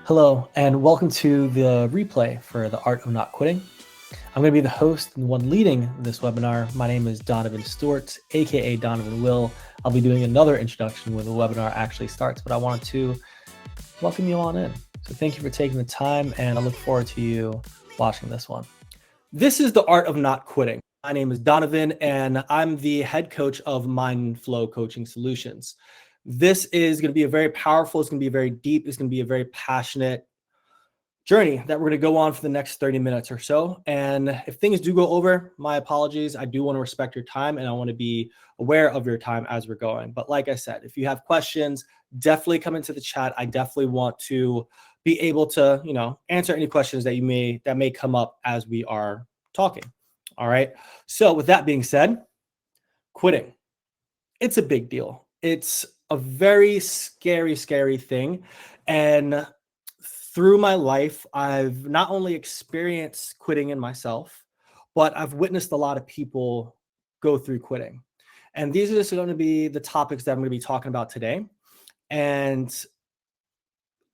Hello, and welcome to the replay for The Art of Not Quitting. I'm going to be the host and the one leading this webinar. My name is Donovan Stewart, aka Donovan Will. I'll be doing another introduction when the webinar actually starts, but I wanted to welcome you on in. So thank you for taking the time, and I look forward to you watching this one. This is The Art of Not Quitting. My name is Donovan, and I'm the head coach of Mind Flow Coaching Solutions. This is going to be a very powerful, it's going to be very deep, it's going to be a very passionate journey that we're going to go on for the next 30 minutes or so. And if things do go over, my apologies. I do want to respect your time and I want to be aware of your time as we're going. But like I said, if you have questions, definitely come into the chat. I definitely want to be able to, answer any questions that may come up as we are talking. All right. So with that being said, quitting, it's a big deal. It's a very scary, scary thing. And through my life, I've not only experienced quitting in myself, but I've witnessed a lot of people go through quitting. And these are just going to be the topics that I'm going to be talking about today. And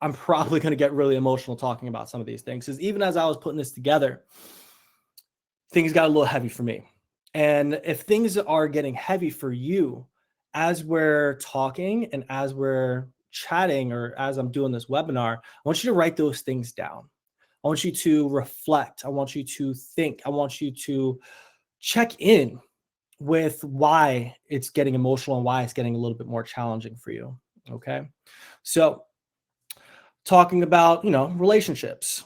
I'm probably going to get really emotional talking about some of these things, because even as I was putting this together, things got a little heavy for me. And if things are getting heavy for you as we're talking and as we're chatting or as I'm doing this webinar, I want you to write those things down. I want you to reflect. I want you to think. I want you to check in with why it's getting emotional and why it's getting a little bit more challenging for you. Okay. So talking about, relationships.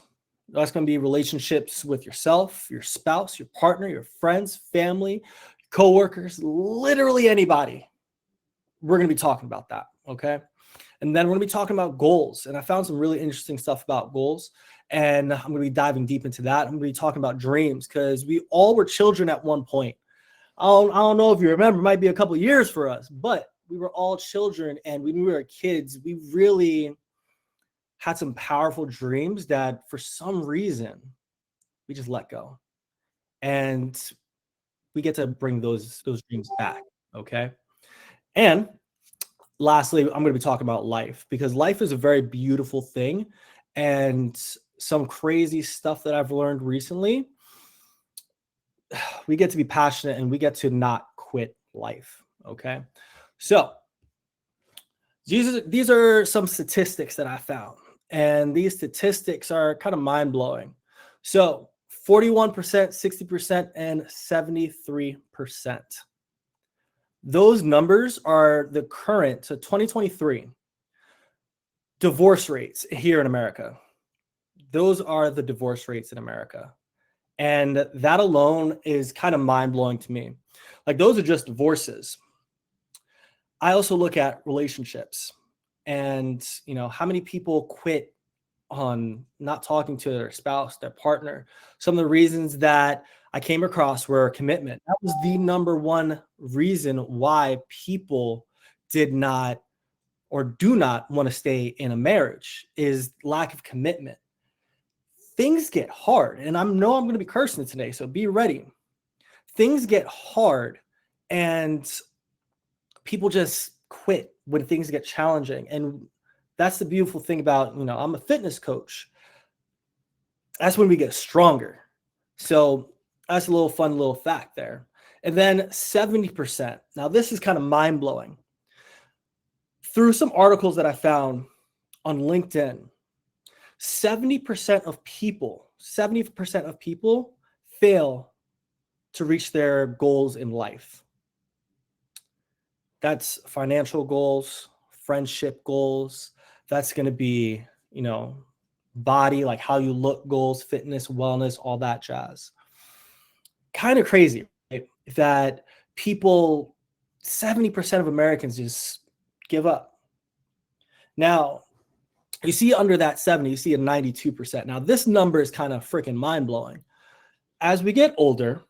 That's going to be relationships with yourself, your spouse, your partner, your friends, family, coworkers, literally anybody. We're going to be talking about that. Okay. And then we're going to be talking about goals. And I found some really interesting stuff about goals. And I'm going to be diving deep into that. I'm going to be talking about dreams, because we all were children at one point. I don't know if you remember, it might be a couple of years for us, but we were all children. And when we were kids, we really had some powerful dreams that for some reason we just let go. And we get to bring those dreams back. Okay. And lastly, I'm going to be talking about life, because life is a very beautiful thing. And some crazy stuff that I've learned recently, we get to be passionate and we get to not quit life. Okay. So these are some statistics that I found. And these statistics are kind of mind blowing. So 41%, 60%, and 73%. Those numbers are the current, so 2023, divorce rates here in America. Those are the divorce rates in America. And that alone is kind of mind-blowing to me. Like, those are just divorces. I also look at relationships and, how many people quit on not talking to their spouse, their partner. Some of the reasons that I came across were commitment. That was the number one reason why people did not or do not want to stay in a marriage, is lack of commitment. Things get hard, and I'm going to be cursing today, so be ready. Things get hard, and people just quit when things get challenging. And that's the beautiful thing about, I'm a fitness coach. That's when we get stronger. So that's a little fun little fact there. And then 70%. Now, this is kind of mind blowing. Through some articles that I found on LinkedIn, 70% of people fail to reach their goals in life. That's financial goals, friendship goals. That's going to be, body, like how you look goals, fitness, wellness, all that jazz. Kind of crazy, right? That people, 70% of Americans just give up. Now, you see under that 70, you see a 92%. Now, this number is kind of freaking mind-blowing. As we get older,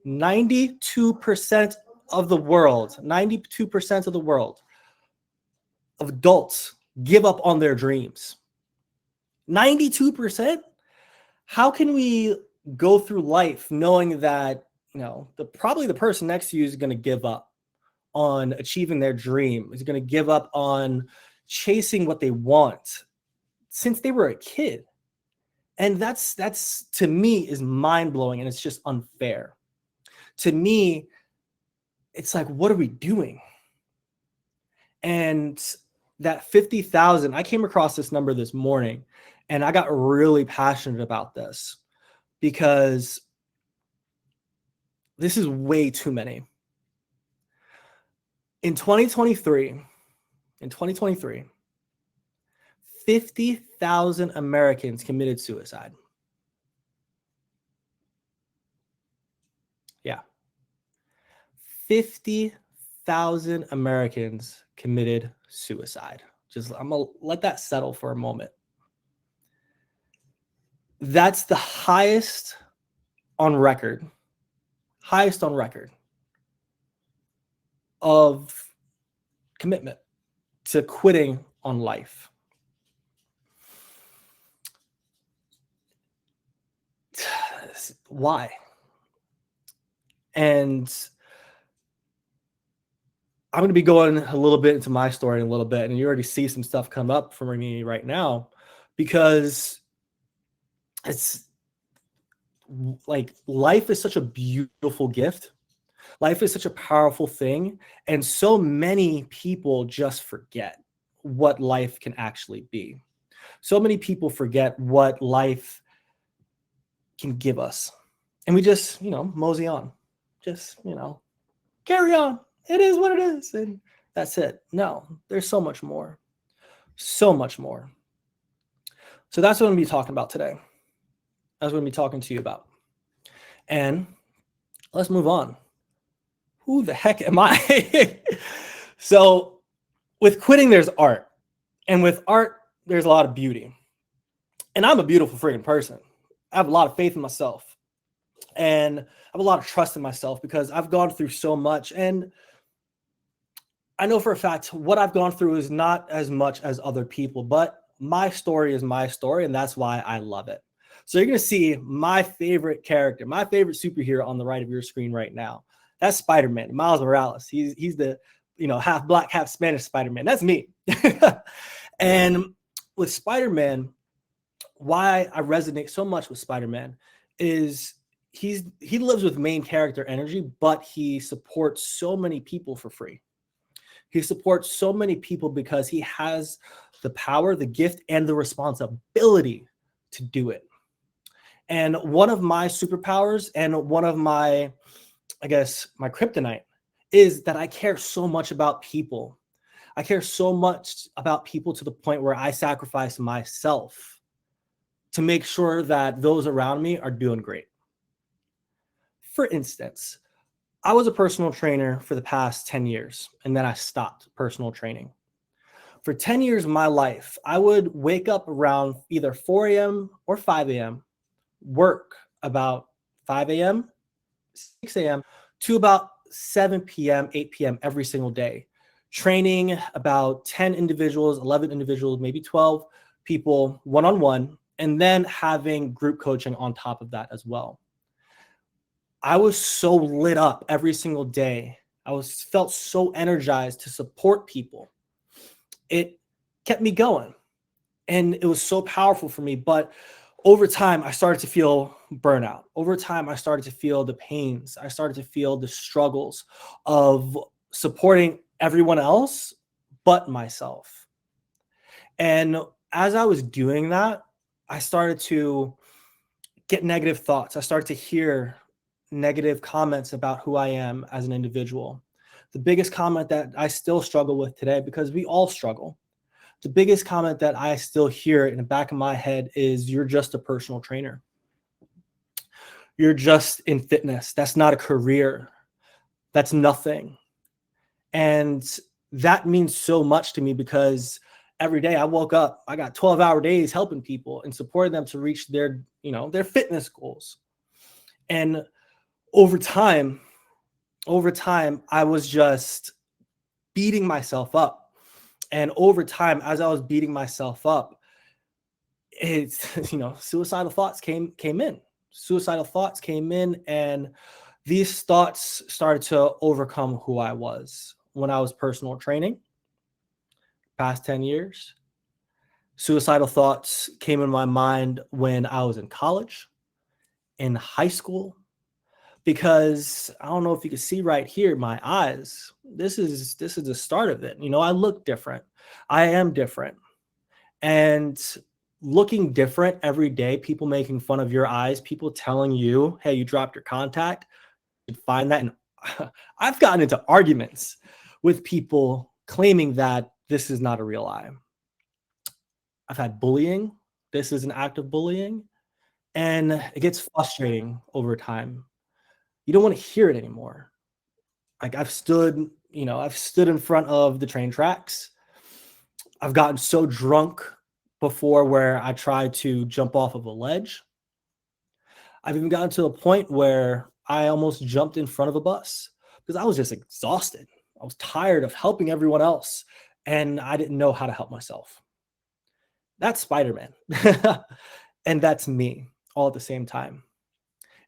92% of the world, 92% of the world of adults give up on their dreams. 92%? How can we go through life knowing that, probably the person next to you is going to give up on achieving their dream, is going to give up on chasing what they want? since they were a kid. And that's to me is mind-blowing, and it's just unfair. To me, it's like, what are we doing? And that 50,000, I came across this number this morning, and I got really passionate about this because this is way too many. In 2023, 50,000 Americans committed suicide. Yeah. 50,000 Americans committed suicide. I'm going to let that settle for a moment. That's the highest on record of commitment to quitting on life. Why? And I'm going to be going a little bit into my story in a little bit, and you already see some stuff come up for me right now, because it's like life is such a beautiful gift. Life is such a powerful thing, and so many people just forget what life can actually be. So many people forget what life can give us, and we just, mosey on, just, carry on. It is what it is, and that's it. No, there's so much more. So much more. So that's what I'm going to be talking about today. That's what I'm going to be talking to you about. And let's move on. Who the heck am I? So with quitting, there's art. And with art, there's a lot of beauty. And I'm a beautiful freaking person. I have a lot of faith in myself. And I have a lot of trust in myself because I've gone through so much. And I know for a fact what I've gone through is not as much as other people, but my story is my story, and that's why I love it. So you're going to see my favorite character, my favorite superhero on the right of your screen right now. That's Spider-Man, Miles Morales. He's the, half black, half Spanish Spider-Man. That's me. And with Spider-Man, why I resonate so much with Spider-Man is he lives with main character energy, but he supports so many people for free. He supports so many people because he has the power, the gift, and the responsibility to do it. And one of my superpowers and one of my, my kryptonite is that I care so much about people. I care so much about people to the point where I sacrifice myself to make sure that those around me are doing great. For instance, I was a personal trainer for the past 10 years, and then I stopped personal training. For 10 years of my life, I would wake up around either 4 a.m. or 5 a.m., work about 5 a.m., 6 a.m. to about 7 p.m., 8 p.m. every single day, training about 10 individuals, 11 individuals, maybe 12 people one-on-one, and then having group coaching on top of that as well. I was so lit up every single day. Felt so energized to support people. It kept me going, and it was so powerful for me. But over time, I started to feel burnout. Over time, I started to feel the pains. I started to feel the struggles of supporting everyone else but myself. And as I was doing that, I started to get negative thoughts. I started to hear negative comments about who I am as an individual. The biggest comment that I still struggle with today, because we all struggle, the biggest comment that I still hear in the back of my head is, you're just a personal trainer. You're just in fitness. That's not a career. That's nothing. And that means so much to me because every day I woke up, I got 12-hour days helping people and supporting them to reach their fitness goals. And over time, I was just beating myself up. And over time, as I was beating myself up, it's, suicidal thoughts came in. Suicidal thoughts came in, and these thoughts started to overcome who I was when I was personal training. Past 10 years, Suicidal thoughts came in my mind when I was in college, in high school, because I don't know if you can see right here, my eyes. This is the start of it. I look different. I am different. And looking different every day, people making fun of your eyes, people telling you, hey, you dropped your contact, you find that. And I've gotten into arguments with people claiming that this is not a real eye. I've had bullying. This is an act of bullying. And it gets frustrating over time. You don't want to hear it anymore. Like I've stood in front of the train tracks. I've gotten so drunk before where I tried to jump off of a ledge. I've even gotten to a point where I almost jumped in front of a bus because I was just exhausted. I was tired of helping everyone else and I didn't know how to help myself. That's Spider-Man. And that's me all at the same time.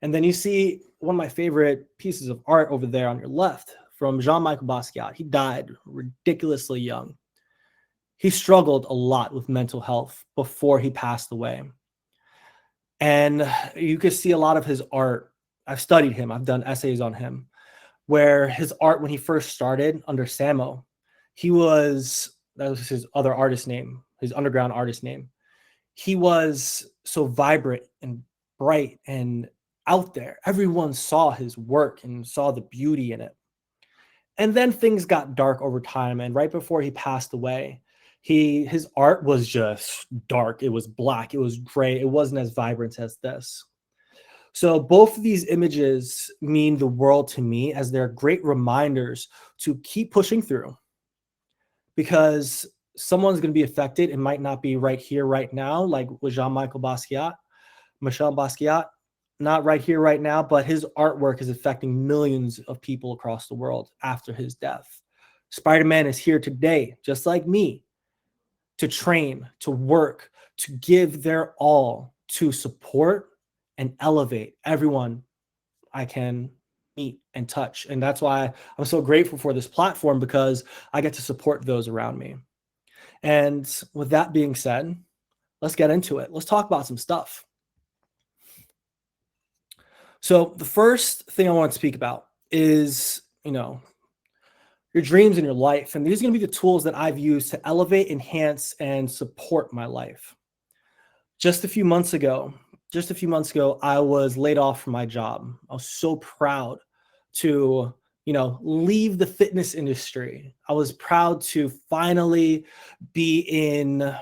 And then you see one of my favorite pieces of art over there on your left from Jean-Michel Basquiat. He died ridiculously young. He struggled a lot with mental health before he passed away. And you could see a lot of his art. I've studied him. I've done essays on him, where his art, when he first started under Samo, that was his other artist name, his underground artist name. He was so vibrant and bright and out there. Everyone saw his work and saw the beauty in it. And then things got dark over time. And right before he passed away, his art was just dark. It was black. It was gray. It wasn't as vibrant as this. So both of these images mean the world to me, as they're great reminders to keep pushing through, because someone's going to be affected. It might not be right here, right now, like with Jean-Michel Basquiat, Michel Basquiat, not right here, right now, but his artwork is affecting millions of people across the world after his death. Spider-Man is here today, just like me, to train, to work, to give their all to support and elevate everyone I can meet and touch. And that's why I'm so grateful for this platform, because I get to support those around me. And with that being said, let's get into it. Let's talk about some stuff. So the first thing I want to speak about is, your dreams in your life. And these are going to be the tools that I've used to elevate, enhance, and support my life. Just a few months ago, I was laid off from my job. I was so proud to, leave the fitness industry. I was proud to finally be in a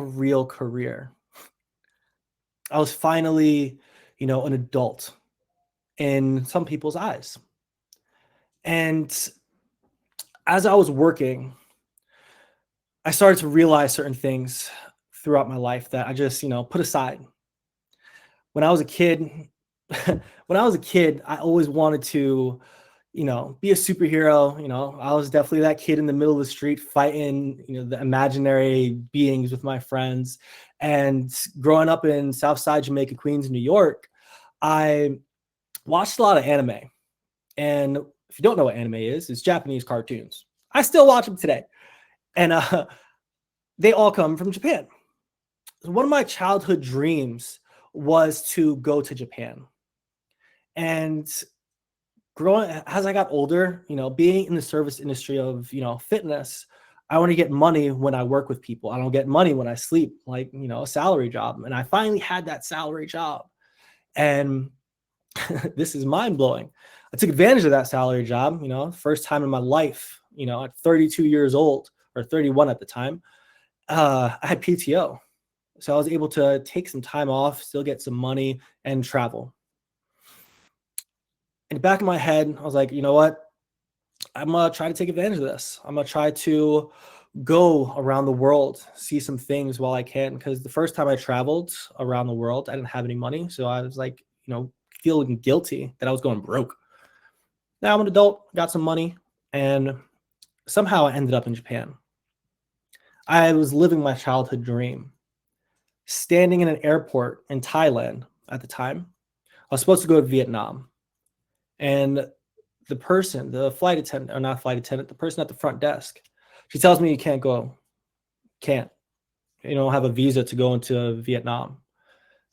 real career. I was finally, an adult in some people's eyes. And as I was working, I started to realize certain things throughout my life that I just, put aside. When I was a kid, I always wanted to, be a superhero. I was definitely that kid in the middle of the street fighting, the imaginary beings with my friends. And growing up in Southside Jamaica, Queens, New York, I watched a lot of anime. And if you don't know what anime is, it's Japanese cartoons. I still watch them today. And they all come from Japan. One of my childhood dreams was to go to Japan. And as I got older, being in the service industry of, fitness, I want to get money when I work with people. I don't get money when I sleep, like, a salary job. And I finally had that salary job. And this is mind blowing. I took advantage of that salary job, first time in my life, at 32 years old, or 31 at the time. I had PTO. So I was able to take some time off, still get some money, and travel. In the back of my head, I was like, you know what? I'm going to try to take advantage of this. I'm going to try to go around the world, see some things while I can. Because the first time I traveled around the world, I didn't have any money. So I was like, feeling guilty that I was going broke. Now I'm an adult, got some money, and somehow I ended up in Japan. I was living my childhood dream. Standing in an airport in Thailand at the time, I was supposed to go to Vietnam. And the person at the front desk, she tells me you can't go. Can't. You don't have a visa to go into Vietnam.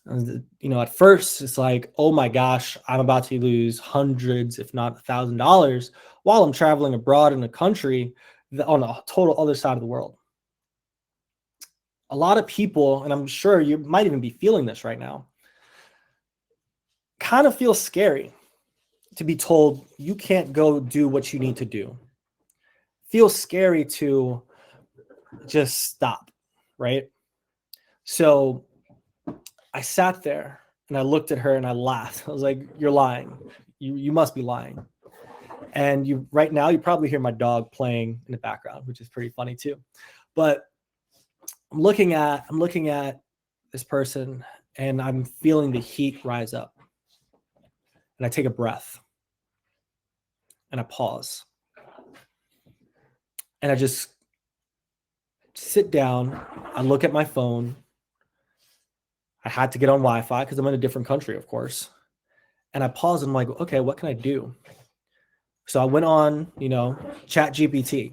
And, at first it's like, oh my gosh, I'm about to lose hundreds, if not $1,000, while I'm traveling abroad in a country on a total other side of the world. A lot of people, and I'm sure you might even be feeling this right now, kind of feel scary to be told you can't go do what you need to do. Feels scary to just stop, right? So I sat there and I looked at her and I laughed. I was like, you're lying. You must be lying. And right now you probably hear my dog playing in the background, which is pretty funny too. But I'm looking at this person and I'm feeling the heat rise up. And I take a breath and I pause. And I just sit down. I look at my phone. I had to get on Wi-Fi because I'm in a different country, of course. And I paused and I'm like, okay, what can I do? So I went on, ChatGPT.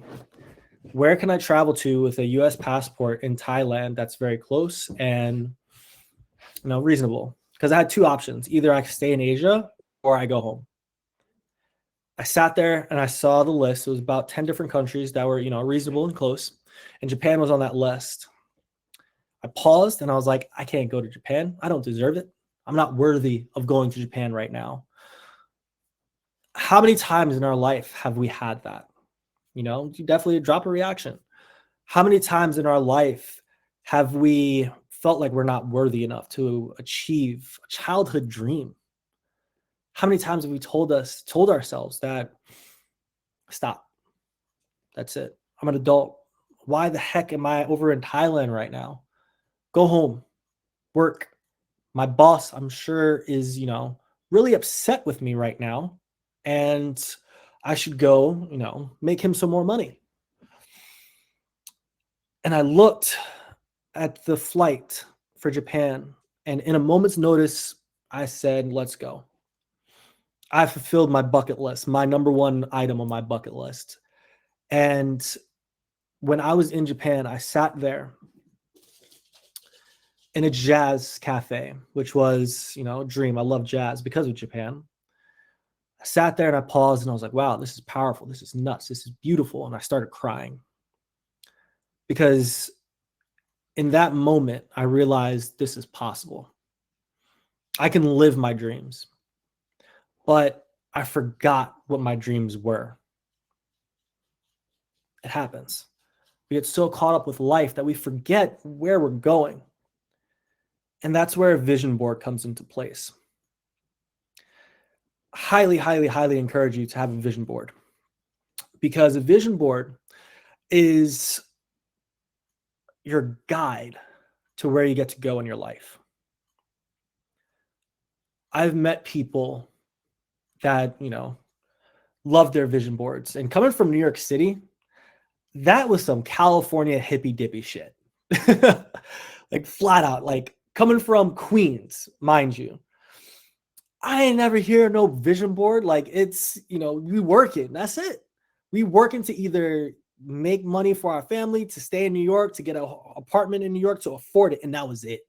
Where can I travel to with a US passport in Thailand that's very close and reasonable? Because I had two options. Either I stay in Asia or I go home. I sat there and I saw the list. It was about 10 different countries that were, reasonable and close. And Japan was on that list. I paused and I was like, I can't go to Japan. I don't deserve it. I'm not worthy of going to Japan right now. How many times in our life have we had that? You definitely drop a reaction. How many times in our life have we felt like we're not worthy enough to achieve a childhood dream? How many times have we told ourselves that, stop, that's it, I'm an adult. Why the heck am I over in Thailand right now? Go home, work. My boss, I'm sure, is, really upset with me right now. And I should go, make him some more money. And I looked at the flight for Japan. And in a moment's notice, I said, let's go. I fulfilled my bucket list, my number one item on my bucket list. And when I was in Japan, I sat there in a jazz cafe, which was, a dream. I love jazz because of Japan. I sat there and I paused and I was like, wow, this is powerful. This is nuts. This is beautiful. And I started crying because in that moment, I realized this is possible. I can live my dreams, but I forgot what my dreams were. It happens. We get so caught up with life that we forget where we're going. And that's where a vision board comes into place. Highly, highly, highly encourage you to have a vision board, because a vision board is your guide to where you get to go in your life. I've met people that, love their vision boards, and coming from New York City, that was some California hippy dippy shit. Like flat out, like coming from Queens, mind you. I ain't never hear no vision board. Like it's, we work it. That's it. We working to either make money for our family, to stay in New York, to get an apartment in New York, to afford it. And that was it.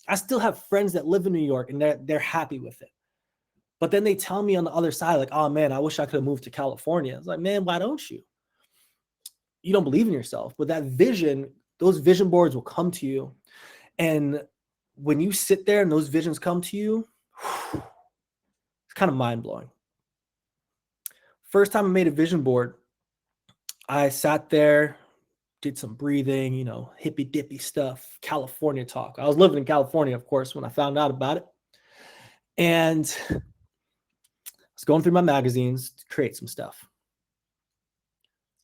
I still have friends that live in New York and they're happy with it. But then they tell me on the other side, like, oh man, I wish I could have moved to California. It's like, man, why don't you? You don't believe in yourself. But that vision, those vision boards will come to you. And when you sit there and those visions come to you, it's kind of mind-blowing. First time I made a vision board, I sat there, did some breathing, hippy dippy stuff, California talk. I was living in California, of course, when I found out about it. And I was going through my magazines to create some stuff. I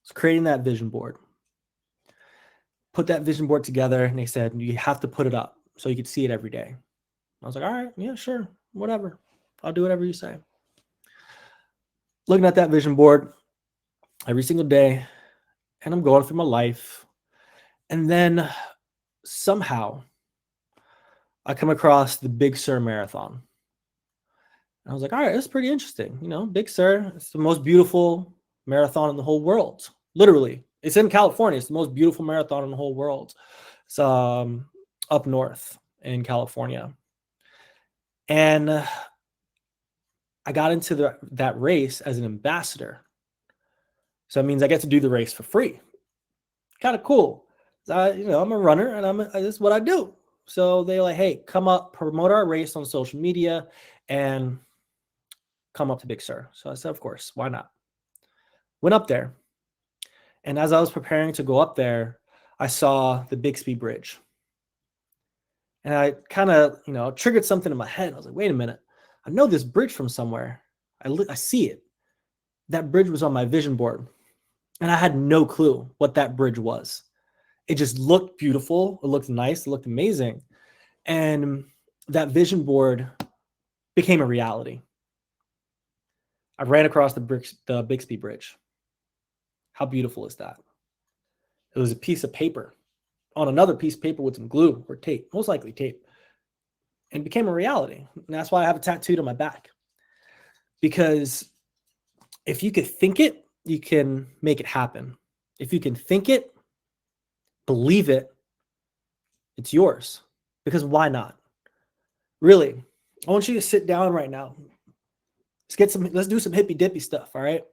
was creating that vision board. Put that vision board together, and they said, you have to put it up so you could see it every day. I was like, all right, yeah, sure, whatever. I'll do whatever you say. Looking at that vision board every single day, and I'm going through my life. And then somehow I come across the Big Sur Marathon. And I was like, all right, that's pretty interesting. Big Sur, it's the most beautiful marathon in the whole world. Literally, It's in California. It's the most beautiful marathon in the whole world. It's up north in California. And I got into that race as an ambassador. So it means I get to do the race for free. Kind of cool. I'm a runner and this is what I do. So they're like, hey, come up, promote our race on social media and come up to Big Sur. So I said, of course, why not? Went up there. And as I was preparing to go up there, I saw the Bixby Bridge. And I kind of, triggered something in my head. I was like, wait a minute. I know this bridge from somewhere. I see it. That bridge was on my vision board. And I had no clue what that bridge was. It just looked beautiful. It looked nice. It looked amazing. And that vision board became a reality. I ran across the Bixby Bridge. How beautiful is that? It was a piece of paper on another piece of paper with some glue or tape, most likely tape, and it became a reality. And that's why I have it tattooed on my back. Because if you could think it, you can make it happen. If you can think it, believe it, it's yours. Because why not? Really, I want you to sit down right now. Let's do some hippy dippy stuff, all right?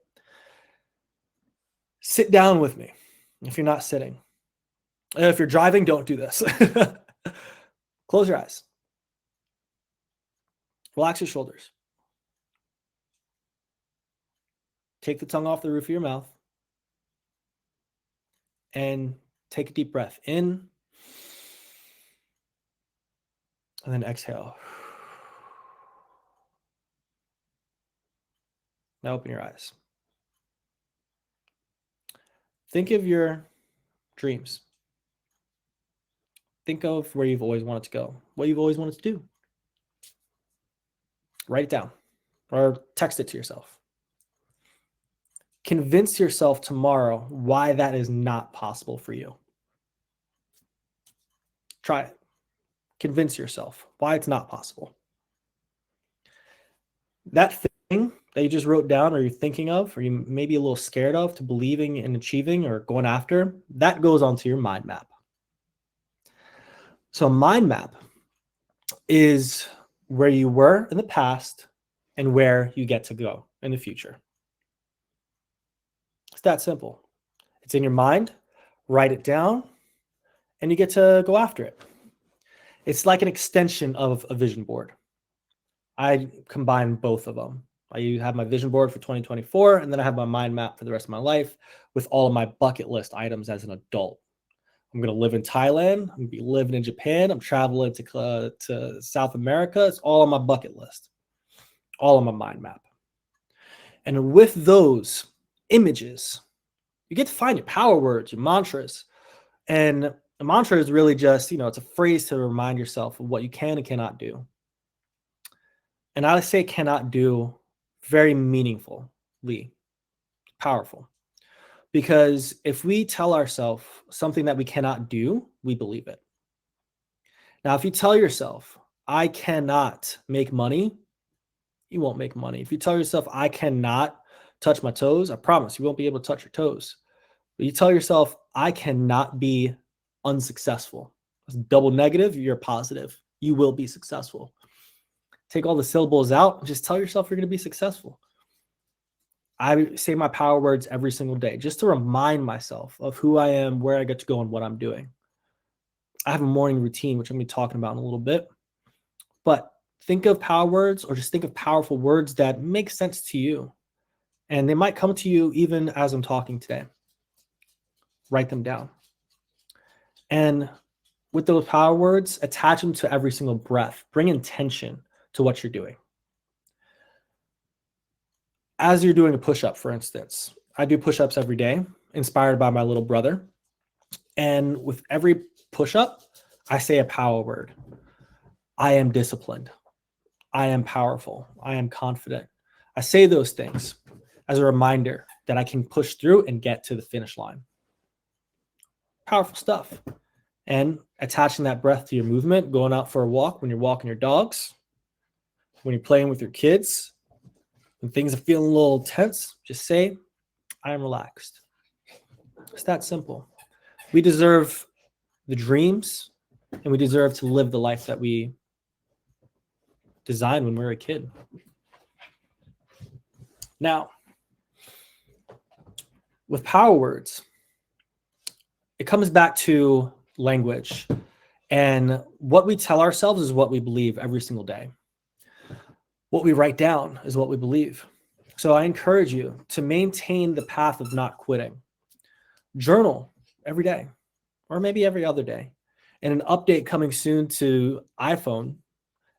Sit down with me if you're not sitting. If you're driving, don't do this. Close your eyes. Relax your shoulders. Take the tongue off the roof of your mouth. And take a deep breath in. And then exhale. Now open your eyes. Think of your dreams. Think of where you've always wanted to go, what you've always wanted to do. Write it down or text it to yourself. Convince yourself tomorrow why that is not possible for you. Try it. Convince yourself why it's not possible. That thing that you just wrote down or you're thinking of, or you may be a little scared of to believing and achieving or going after, that goes onto your mind map. So a mind map is where you were in the past and where you get to go in the future. It's that simple. It's in your mind, write it down, and you get to go after it. It's like an extension of a vision board. I combine both of them. I have my vision board for 2024, and then I have my mind map for the rest of my life with all of my bucket list items as an adult. I'm going to live in Thailand. I'm going to be living in Japan. I'm traveling to South America. It's all on my bucket list, all on my mind map. And with those images, you get to find your power words, your mantras. And a mantra is really just, it's a phrase to remind yourself of what you can and cannot do. And I say cannot do very meaningfully, powerful. Because if we tell ourselves something that we cannot do, we believe it. Now, if you tell yourself, I cannot make money, you won't make money. If you tell yourself, I cannot touch my toes, I promise you won't be able to touch your toes. But you tell yourself, I cannot be unsuccessful. That's double negative, you're positive. You will be successful. Take all the syllables out and just tell yourself you're going to be successful. I say my power words every single day just to remind myself of who I am, where I get to go, and what I'm doing. I have a morning routine, which I'm going to be talking about in a little bit. But think of power words or just think of powerful words that make sense to you. And they might come to you even as I'm talking today. Write them down. And with those power words, attach them to every single breath. Bring intention to what you're doing. As you're doing a push-up, for instance, I do push-ups every day, inspired by my little brother. And with every push-up, I say a power word. I am disciplined. I am powerful. I am confident. I say those things as a reminder that I can push through and get to the finish line. Powerful stuff. And attaching that breath to your movement, going out for a walk when you're walking your dogs, when you're playing with your kids, when things are feeling a little tense, just say, I am relaxed. It's that simple. We deserve the dreams and we deserve to live the life that we designed when we were a kid. Now, with power words, it comes back to language. And what we tell ourselves is what we believe every single day. What we write down is what we believe. So I encourage you to maintain the path of not quitting. Journal every day, or maybe every other day. And an update coming soon to iPhone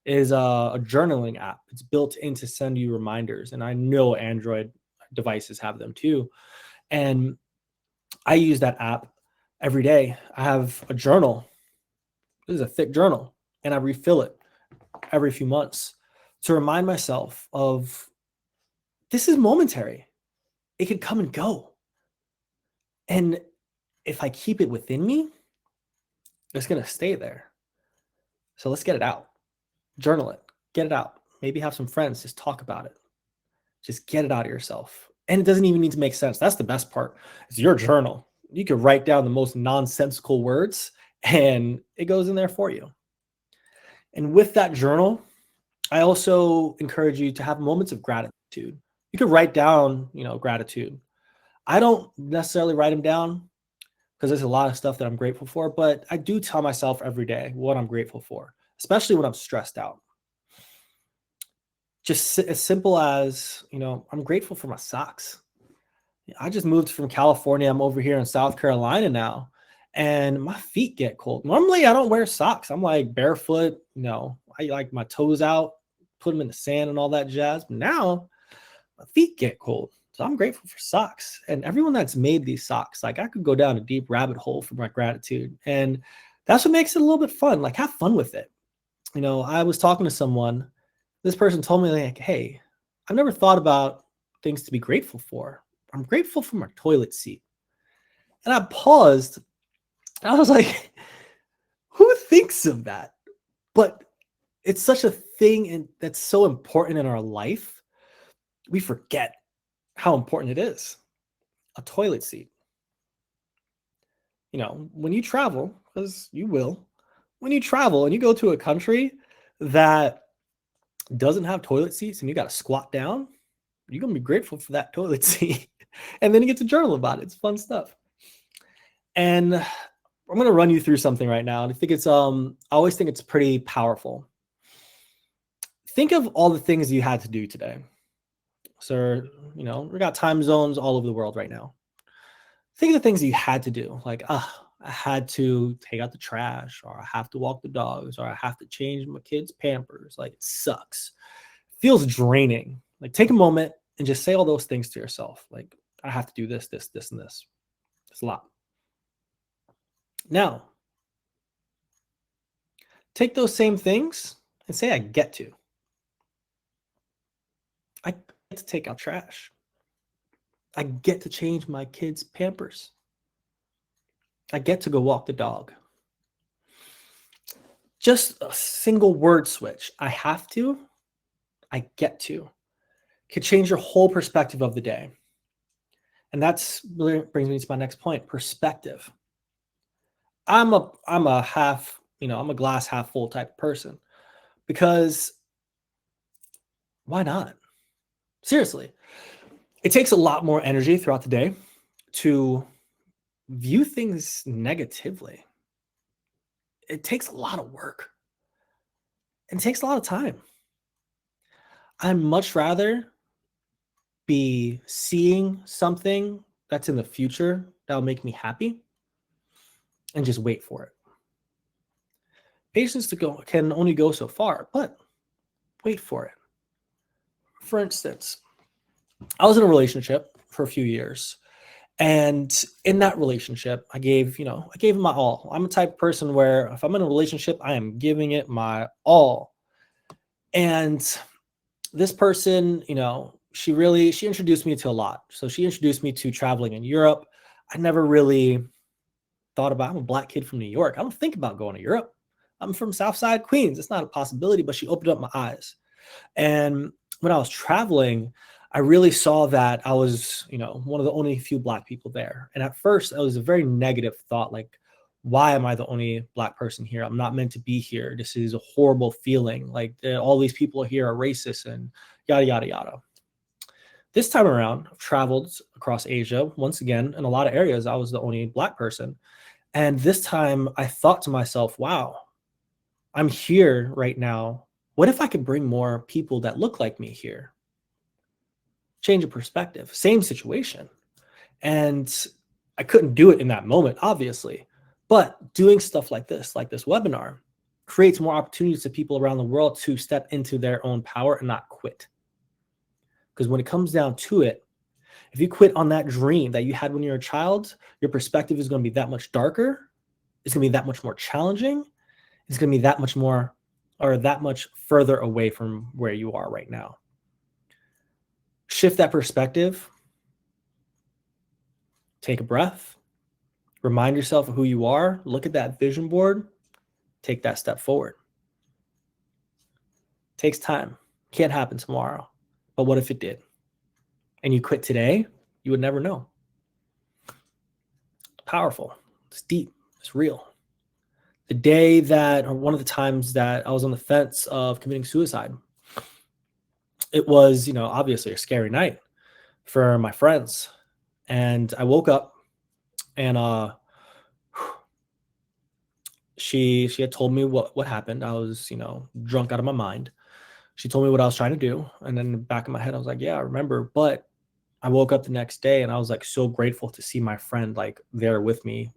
is a journaling app. It's built in to send you reminders. And I know Android devices have them too. And I use that app every day. I have a journal. This is a thick journal, and I refill it every few months to remind myself of this is momentary. It can come and go. And if I keep it within me, it's going to stay there. So let's get it out. Journal it. Get it out. Maybe have some friends. Just talk about it. Just get it out of yourself. And it doesn't even need to make sense. That's the best part. It's your journal. You can write down the most nonsensical words and it goes in there for you. And with that journal, I also encourage you to have moments of gratitude. You could write down, gratitude. I don't necessarily write them down because there's a lot of stuff that I'm grateful for, but I do tell myself every day what I'm grateful for, especially when I'm stressed out. Just as simple as, I'm grateful for my socks. I just moved from California. I'm over here in South Carolina now, and my feet get cold. Normally, I don't wear socks. I'm like barefoot. I like my toes out, put them in the sand and all that jazz. But now, my feet get cold. So I'm grateful for socks. And everyone that's made these socks, like I could go down a deep rabbit hole for my gratitude. And that's what makes it a little bit fun. Like have fun with it. I was talking to someone. This person told me like, hey, I've never thought about things to be grateful for. I'm grateful for my toilet seat. And I paused. I was like, who thinks of that? But it's such a thing and that's so important in our life. We forget how important it is. A toilet seat. When you travel, because you will, when you travel and you go to a country that doesn't have toilet seats and you got to squat down, you're going to be grateful for that toilet seat. And then you get to journal about it. It's fun stuff. And I'm going to run you through something right now. And I think I always think it's pretty powerful. Think of all the things you had to do today. So, we got time zones all over the world right now. Think of the things you had to do. Like, I had to take out the trash, or I have to walk the dogs, or I have to change my kids' Pampers. Like, it sucks. It feels draining. Like, take a moment and just say all those things to yourself. Like, I have to do this, this, this, and this. It's a lot. Now, take those same things and say, I get to. I get to take out trash. I get to change my kids' Pampers. I get to go walk the dog. Just a single word switch. I have to. I get to. Could change your whole perspective of the day. And that's really brings me to my next point, perspective. I'm a half, I'm a glass half full type of person because why not? Seriously, it takes a lot more energy throughout the day to view things negatively. It takes a lot of work. It takes a lot of time. I'd much rather be seeing something that's in the future that'll make me happy and just wait for it. Patience can only go so far, but wait for it. For instance, I was in a relationship for a few years. And in that relationship, I gave it my all. I'm a type of person where if I'm in a relationship, I am giving it my all. And this person, she introduced me to a lot. So she introduced me to traveling in Europe. I never really thought about, I'm a Black kid from New York. I don't think about going to Europe. I'm from Southside Queens. It's not a possibility, but she opened up my eyes. And when I was traveling, I really saw that I was, one of the only few Black people there. And at first, it was a very negative thought, like, why am I the only Black person here? I'm not meant to be here. This is a horrible feeling. Like, all these people here are racist and yada, yada, yada. This time around, I've traveled across Asia. Once again, in a lot of areas, I was the only Black person. And this time I thought to myself, wow, I'm here right now. What if I could bring more people that look like me here? Change of perspective, same situation. And I couldn't do it in that moment, obviously. But doing stuff like this webinar, creates more opportunities to people around the world to step into their own power and not quit. Because when it comes down to it, if you quit on that dream that you had when you were a child, your perspective is going to be that much darker. It's going to be that much more challenging. It's going to be that much more, or that much further away from where you are right now. Shift that perspective. Take a breath. Remind yourself of who you are. Look at that vision board. Take that step forward. Takes time. Can't happen tomorrow. But what if it did? And you quit today? You would never know. Powerful. It's deep. It's real. The day that, or one of the times that I was on the fence of committing suicide, it was, obviously a scary night for my friends. And I woke up and she had told me what happened. I was, drunk out of my mind. She told me what I was trying to do. And then in the back of my head, I was like, yeah, I remember. But I woke up the next day and I was like so grateful to see my friend like there with me.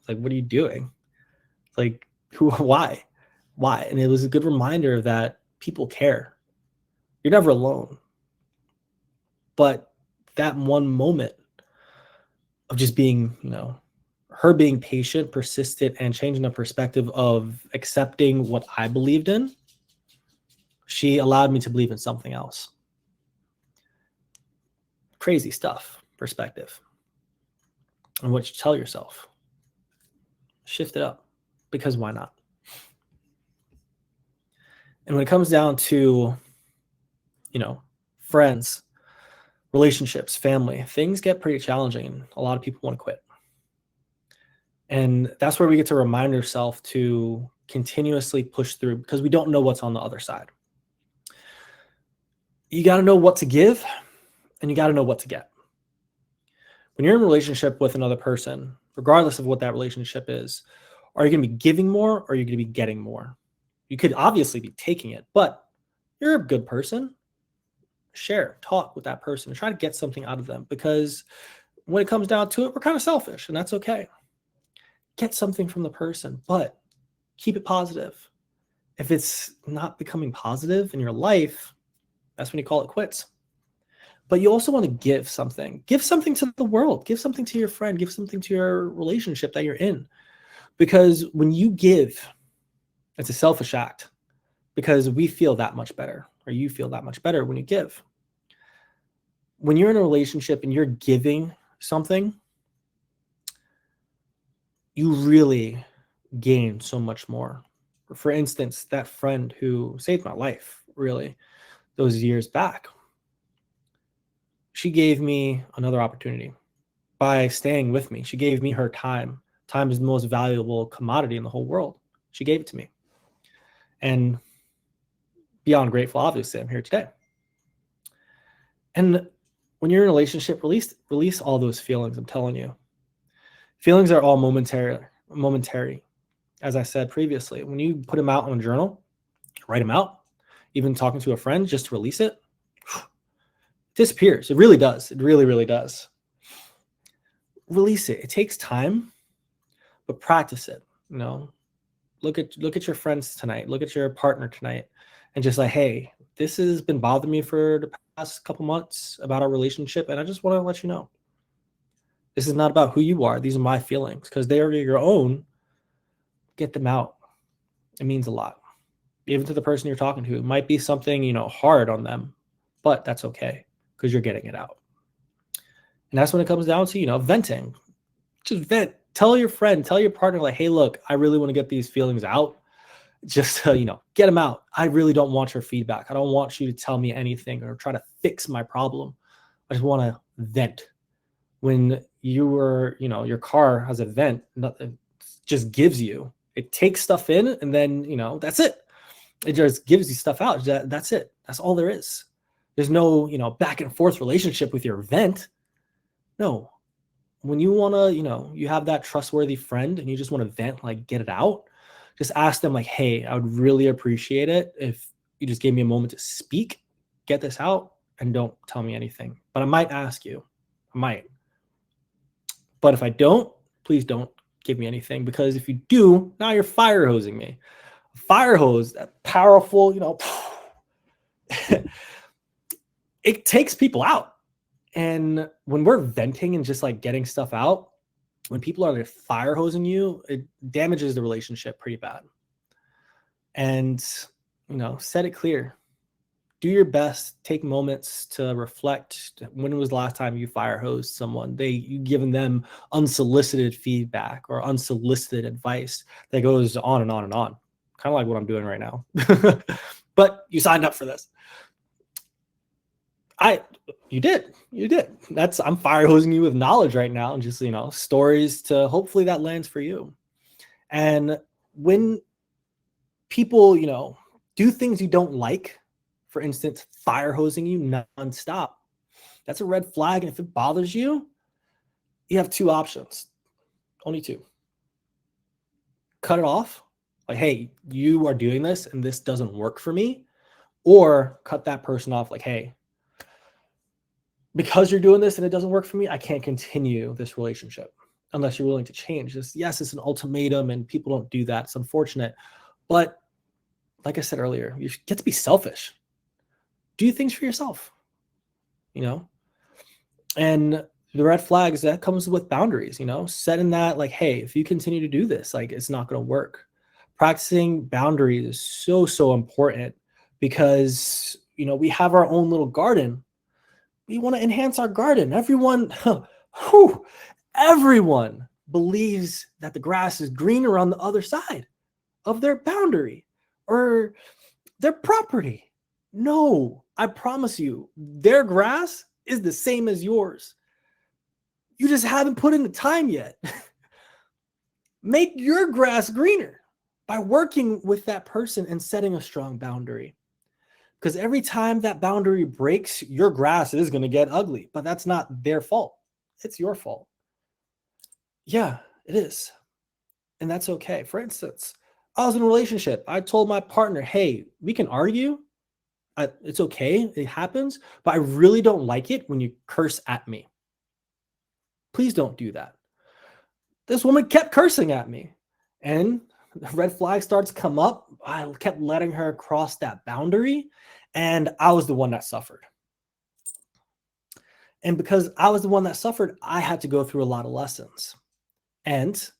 Like, what are you doing? Like, why? And it was a good reminder that people care. You're never alone. But that one moment of just being, her being patient, persistent, and changing the perspective of accepting what I believed in, she allowed me to believe in something else. Crazy stuff, perspective. And what you tell yourself. Shift it up, because why not? And when it comes down to, friends, relationships, family, things get pretty challenging. A lot of people want to quit. And that's where we get to remind ourselves to continuously push through, because we don't know what's on the other side. You got to know what to give, and you got to know what to get. When you're in a relationship with another person, regardless of what that relationship is, are you going to be giving more, or are you going to be getting more? You could obviously be taking it, but you're a good person. Share, talk with that person, and try to get something out of them, because when it comes down to it, we're kind of selfish, and that's okay. Get something from the person, but keep it positive. If it's not becoming positive in your life, that's when you call it quits. But you also want to give something. Give something to the world. Give something to your friend. Give something to your relationship that you're in. Because when you give, it's a selfish act, because we feel that much better, or you feel that much better when you give. When you're in a relationship and you're giving something, you really gain so much more. For instance, that friend who saved my life, really, those years back, she gave me another opportunity by staying with me. She gave me her time. Time is the most valuable commodity in the whole world. She gave it to me. And beyond grateful, obviously, I'm here today. And when you're in a relationship, release all those feelings. I'm telling you. Feelings are all momentary. As I said previously, when you put them out on a journal, write them out, even talking to a friend, just release it, disappears. It really does. It really, really does. Release it. It takes time, but practice it. Look at your friends tonight. Look at your partner tonight, and just like, hey, this has been bothering me for the past couple months about our relationship, and I just want to let you know, this is not about who you are. These are my feelings, because they are your own. Get them out. It means a lot. Even to the person you're talking to, it might be something, hard on them, but that's okay, because you're getting it out. And that's when it comes down to, venting. Just vent. Tell your friend, tell your partner, like, hey, look, I really want to get these feelings out. just to, get them out. I really don't want your feedback. I don't want you to tell me anything or try to fix my problem. I just want to vent. When your car has a vent, nothing just gives you, it takes stuff in and then, that's it. It just gives you stuff out. That's it. That's all there is. There's no, back and forth relationship with your vent. No. When you want to, you have that trustworthy friend and you just want to vent, like get it out, just ask them like, hey, I would really appreciate it if you just gave me a moment to speak, get this out, and don't tell me anything. But I might ask you. I might. But if I don't, please don't give me anything, because if you do, now you're fire hosing me. Fire hose, that powerful, it takes people out. And when we're venting and just like getting stuff out, when people are like fire hosing you, it damages the relationship pretty bad. And, set it clear. Do your best. Take moments to reflect. When was the last time you fire hosed someone? You given them unsolicited feedback or unsolicited advice that goes on and on and on. Kind of like what I'm doing right now. But you signed up for this. You did. I'm fire hosing you with knowledge right now, and just, stories to hopefully that lands for you. And when people, do things you don't like, for instance, fire hosing you nonstop, that's a red flag. And if it bothers you, you have two options, only two. Cut it off. Like, hey, you are doing this and this doesn't work for me. Or cut that person off like, hey, because you're doing this and it doesn't work for me, I can't continue this relationship unless you're willing to change this. Yes, it's an ultimatum and people don't do that. It's unfortunate. But like I said earlier, you get to be selfish. Do things for yourself, and the red flags that comes with boundaries, setting that like, hey, if you continue to do this, like it's not going to work. Practicing boundaries is so, so important, because, we have our own little garden. We want to enhance our garden. Everyone believes that the grass is greener on the other side of their boundary or their property. No, I promise you, their grass is the same as yours. You just haven't put in the time yet. Make your grass greener by working with that person and setting a strong boundary. Because every time that boundary breaks, your grass is going to get ugly, but that's not their fault. It's your fault. Yeah, it is. And that's okay. For instance, I was in a relationship. I told my partner, hey, we can argue. It's okay. It happens. But I really don't like it when you curse at me. Please don't do that. This woman kept cursing at me. And the red flag starts to come up. I kept letting her cross that boundary. And I was the one that suffered. And because I was the one that suffered, I had to go through a lot of lessons. And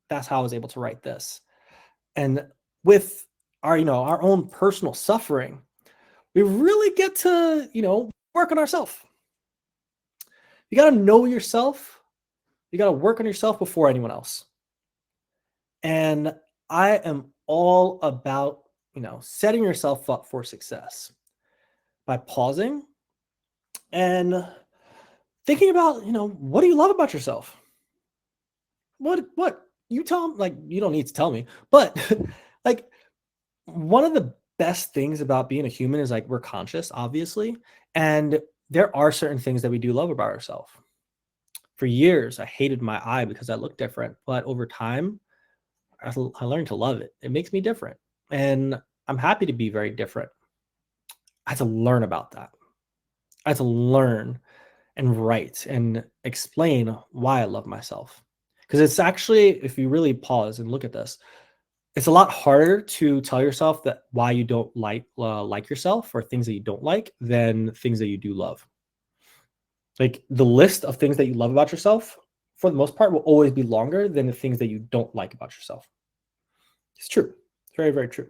that's how I was able to write this. And with our own personal suffering, we really get to, work on ourselves. You got to know yourself. You got to work on yourself before anyone else. And I am all about, setting yourself up for success by pausing and thinking about, what do you love about yourself? What you tell them, like, you don't need to tell me, but like, one of the best things about being a human is like, we're conscious, obviously. And there are certain things that we do love about ourselves. For years, I hated my eye because I looked different, but over time, I learned to love it. It makes me different. And I'm happy to be very different. I had to learn about that. I had to learn and write and explain why I love myself. Because it's actually, if you really pause and look at this, it's a lot harder to tell yourself that why you don't like yourself, or things that you don't like, than things that you do love. Like, the list of things that you love about yourself, for the most part, will always be longer than the things that you don't like about yourself. It's true. It's very, very true.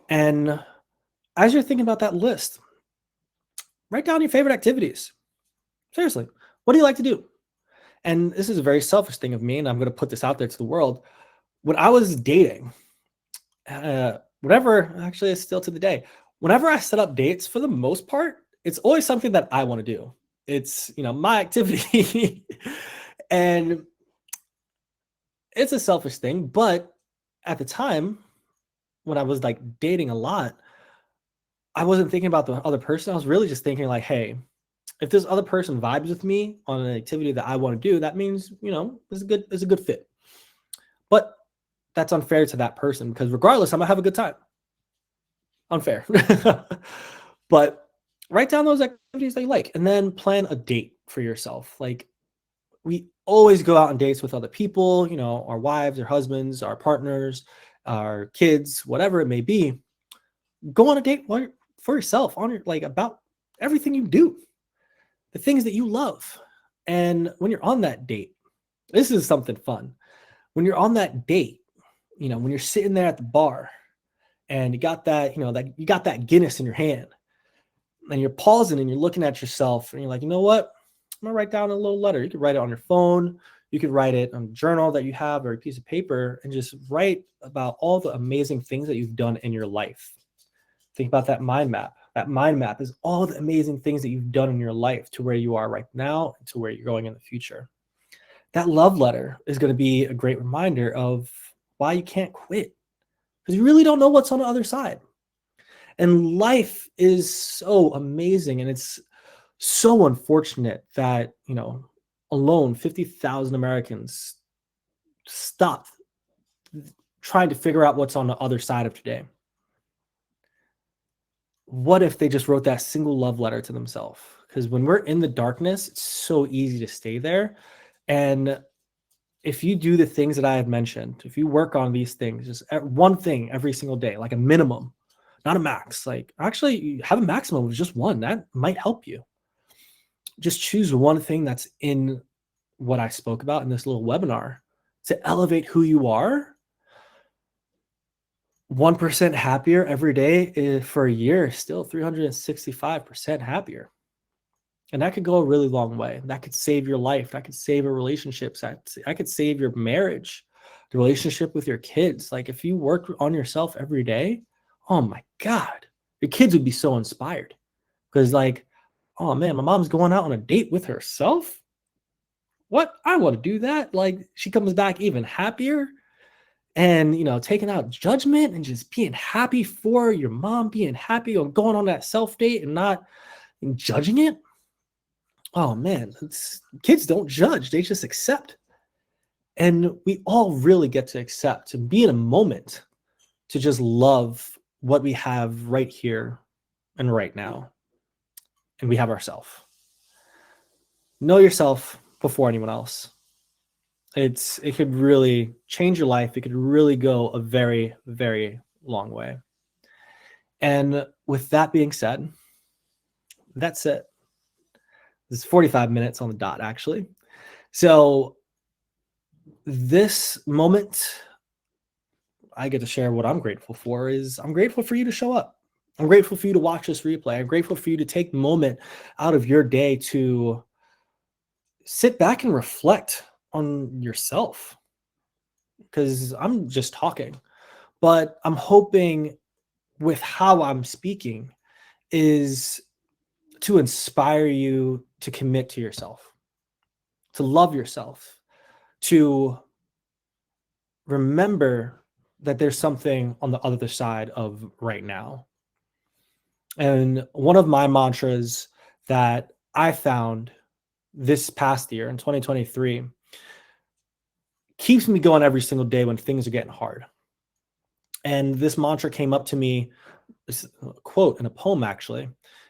And as you're thinking about that list, write down your favorite activities. Seriously, what do you like to do? And this is a very selfish thing of me, and I'm going to put this out there to the world. When I was dating, Whenever, actually, it's still to the day. Whenever I set up dates, for the most part, it's always something that I want to do. It's, my activity. And it's a selfish thing, but at the time when I was like dating a lot, I wasn't thinking about the other person. I was really just thinking like, hey, if this other person vibes with me on an activity that I want to do, that means, it's a good fit. But that's unfair to that person because regardless, I'm gonna have a good time. Unfair. But write down those activities that you like and then plan a date for yourself. Like, we always go out on dates with other people, our wives, our husbands, our partners, our kids, whatever it may be. Go on a date for yourself on your, like, about everything you do, the things that you love. And when you're on that date, this is something fun. When you're on that date, when you're sitting there at the bar and you got that, that you got that Guinness in your hand and you're pausing and you're looking at yourself and you're like, you know what? I'm gonna write down a little letter. You could write it on your phone. You could write it on a journal that you have or a piece of paper and just write about all the amazing things that you've done in your life. Think about that mind map. That mind map is all the amazing things that you've done in your life to where you are right now and to where you're going in the future. That love letter is going to be a great reminder of why you can't quit, because you really don't know what's on the other side. And life is so amazing, and it's so unfortunate that, alone 50,000 Americans stopped trying to figure out what's on the other side of today. What if they just wrote that single love letter to themselves? Because when we're in the darkness, it's so easy to stay there. And if you do the things that I have mentioned, if you work on these things, just one thing every single day, like a minimum, not a max, like actually you have a maximum of just one, that might help you. Just choose one thing that's in what I spoke about in this little webinar to elevate who you are. 1% happier every day for a year is still 365% happier. And that could go a really long way. That could save your life. That could save a relationship. That could save your marriage, the relationship with your kids. Like, if you work on yourself every day, oh my God, your kids would be so inspired. Because like, oh man, my mom's going out on a date with herself. What? I want to do that. Like, she comes back even happier and, taking out judgment and just being happy for your mom, being happy on going on that self date and not judging it. Oh man, kids don't judge, they just accept. And we all really get to accept and be in a moment to just love what we have right here and right now. And we have ourselves. Know yourself before anyone else. It could really change your life. It could really go a very, very long way. And with that being said, that's it. This is 45 minutes on the dot, actually. So this moment, I get to share what I'm grateful for. Is I'm grateful for you to show up. I'm grateful for you to watch this replay. I'm grateful for you to take a moment out of your day to sit back and reflect on yourself. Because I'm just talking, but I'm hoping with how I'm speaking is to inspire you to commit to yourself, to love yourself, to remember that there's something on the other side of right now. And one of my mantras that I found this past year in 2023 keeps me going every single day when things are getting hard. And this mantra came up to me, this quote in a poem, actually.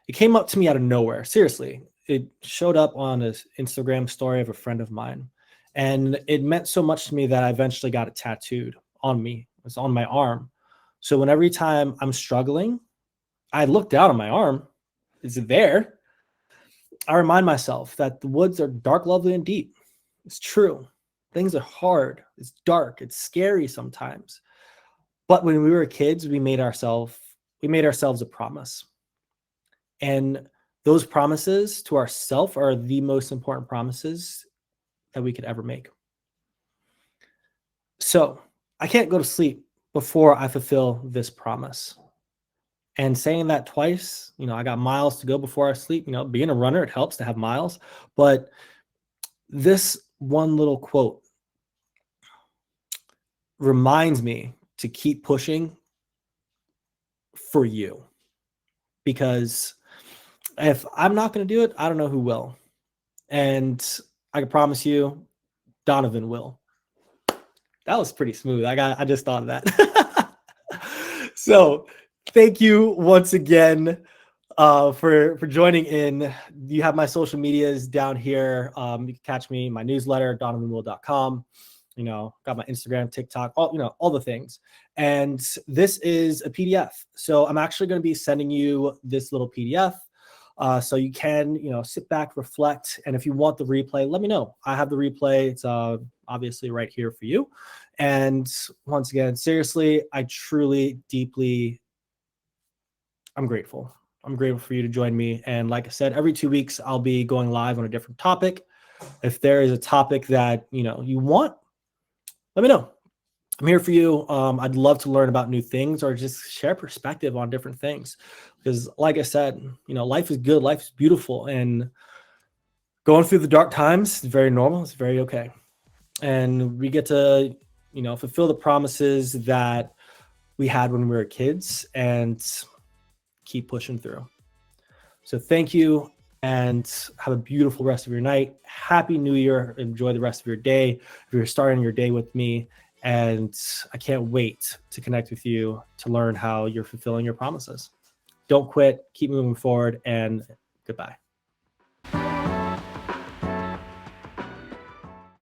It came up to me out of nowhere. Seriously, it showed up on an Instagram story of a friend of mine. And it meant so much to me that I eventually got it tattooed on me. It's on my arm. So when every time I'm struggling, I look down on my arm. Is it there? I remind myself that the woods are dark, lovely, and deep. It's true. Things are hard. It's dark. It's scary sometimes. But when we were kids, we made ourselves a promise. And those promises to ourselves are the most important promises that we could ever make. So I can't go to sleep before I fulfill this promise. And saying that twice, I got miles to go before I sleep. Being a runner, it helps to have miles. But this one little quote reminds me to keep pushing for you. Because if I'm not going to do it, I don't know who will. And I can promise you, Donovan will. That was pretty smooth. I just thought of that. So thank you once again for joining in. You have my social medias down here. You can catch me, my newsletter, donovanwill.com. Got my Instagram, TikTok, all the things. And this is a PDF. So I'm actually going to be sending you this little PDF. So you can, sit back, reflect. And if you want the replay, let me know. I have the replay. It's obviously right here for you. And once again, seriously, I truly, deeply, I'm grateful. I'm grateful for you to join me. And like I said, every 2 weeks, I'll be going live on a different topic. If there is a topic that, you want, let me know. I'm here for you. I'd love to learn about new things or just share perspective on different things. Because like I said, life is good. Life is beautiful. And going through the dark times is very normal. It's very okay. And we get to, fulfill the promises that we had when we were kids and keep pushing through. So thank you and have a beautiful rest of your night. Happy New Year. Enjoy the rest of your day. If you're starting your day with me, and I can't wait to connect with you to learn how you're fulfilling your promises. Don't quit, keep moving forward, and goodbye.